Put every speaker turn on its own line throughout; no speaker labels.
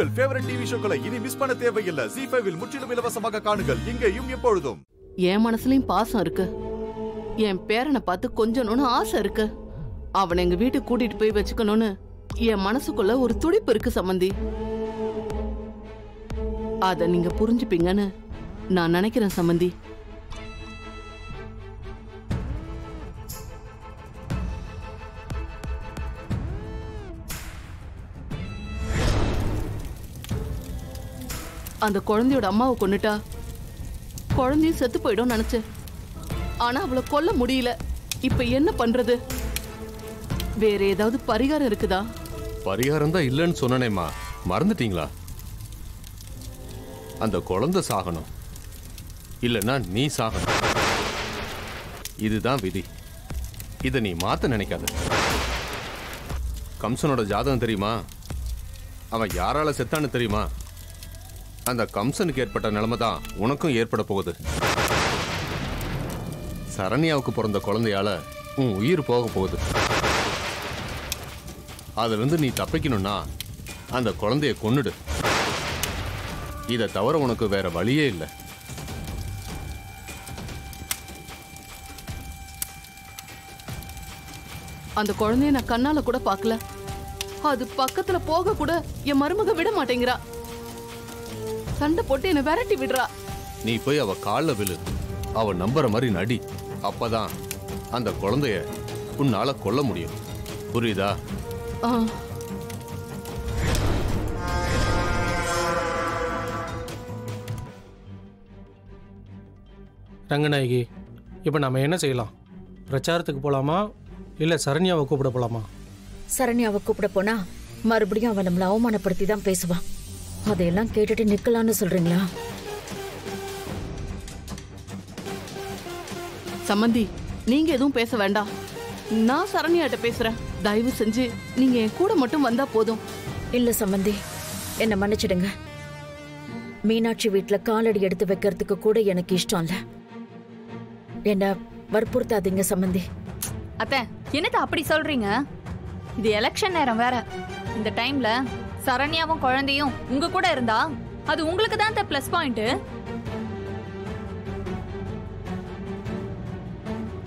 உங்கள் favourite TV ஷோக்களை இனி miss பண்ண தேவையில்லை. ZEE5 இல் முற்றிலும் இலவசமாக காணுங்கள். இங்கேயும் எப்பொழுதும்.
என் மனசுலயும் பாசம் இருக்கு. என் பேரனை பார்த்து கொஞ்சணும்னு ஆசை இருக்கு. அவனை எங்க வீட்டுக்கு கூட்டிட்டு போய் வச்சுக்கணும்னு என் மனசுக்குள்ள ஒரு துடிப்பு இருக்கு சம்பந்தி. அத நீங்க புரிஞ்சுப்பீங்கன்னு நான் நினைக்கிறேன் சம்பந்தி. அந்த குழந்தையோட அம்மாவை கொன்னுட்டா குழந்தையும் செத்து போயிடும் நினைச்சேன். ஆனா அவளை கொல்ல முடியல. இப்ப என்ன பண்றது? வேற ஏதாவது பரிகாரம் இருக்குதா?
பரிகாரம் தான் இல்லைன்னு சொன்னேம்மா, மறந்துட்டீங்களா? அந்த குழந்தை சாகணும், இல்லைன்னா நீ சாகணும். இதுதான் விதி. இதை நீ மாத்த நினைக்காத. கம்சனோட ஜாதகம் தெரியுமா? அவன் யாரால செத்தான்னு தெரியுமா? அந்த கம்சனுக்கு ஏற்பட்ட நிலைமை தான் உனக்கும் ஏற்பட போகுது. சரண்யாவுக்கு பிறந்த குழந்தையால உன் உயிர் போக போகுது. அதிலிருந்து நீ தப்பிக்கணும்னா அந்த குழந்தைய கொன்னுடு. இதை தவிர உனக்கு வேற வழியே இல்லை.
அந்த குழந்தைய நான் கண்ணால கூட பார்க்கல. அது பக்கத்துல போக கூட என் மருமக விட மாட்டேங்கிறா. சண்டை போட்டு என்ன விரட்டி விடுறா.
நீ போய் அவ கால்ல விழு, அவ நம்புற மாதிரி நடி. அப்பதான் அந்த குழந்தைய உன்னால கொல்ல முடியும். புரியுதா?
ரங்கநாயகி, இப்போ நம்ம என்ன செய்யலாம்? பிரச்சாரத்துக்கு போகலாமா இல்லை சரண்யாவை கூப்பிட போகலாமா?
சரண்யாவை கூப்பிட போனா மறுபடியும் அவன் நம்மளை அவமானப்படுத்தி தான் பேசுவான். அதையெல்லாம் கேட்டுட்டு நிக்கலான்னு சொல்றீங்களா?
சம்பந்தி, நீங்க எதுவும் பேச வேண்டாம். நான் சரண்யாட்ட பேசுறேன். தயவு செஞ்சு நீங்க என் கூட மட்டும் வந்தா போதும்.
இல்ல சம்பந்தி, என்ன மன்னிச்சிடுங்க. மீனாட்சி வீட்டுல காலடி எடுத்து வைக்கிறதுக்கு கூட எனக்கு இஷ்டம் இல்ல. என்ன வற்புறுத்தாதீங்க சம்பந்தி.
அத்தை, என்னத்த அப்படி சொல்றீங்க? இது எலெக்ஷன் நேரம் வேற. இந்த டைம்ல சரண்யாவும் குழந்தையும் உங்க கூட இருந்தா அது உங்களுக்கு தான் பிளஸ் பாயிண்ட்.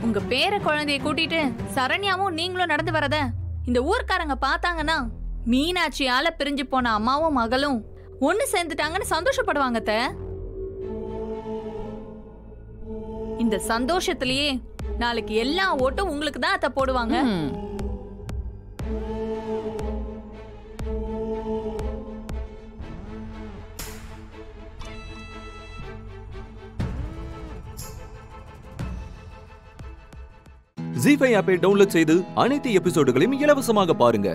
உங்க பேர குழந்தைய கூட்டிட்டு சரண்யாவும் நீங்களும் நடந்து வரத இந்த ஊர்க்காரங்க பார்த்தாங்கன்னா மீனாட்சியால பிரிஞ்சு போன அம்மாவும் மகளும் ஒண்ணு சேர்ந்துட்டாங்கன்னு சந்தோஷப்படுவாங்க. இந்த சந்தோஷத்திலேயே நாளைக்கு எல்லா ஓட்டும் உங்களுக்கு தான் அத்தை போடுவாங்க.
ZEE5 ஆப்பை டவுன்லோட் செய்து அனைத்து எபிசோடுகளையும் இலவசமாக பாருங்க.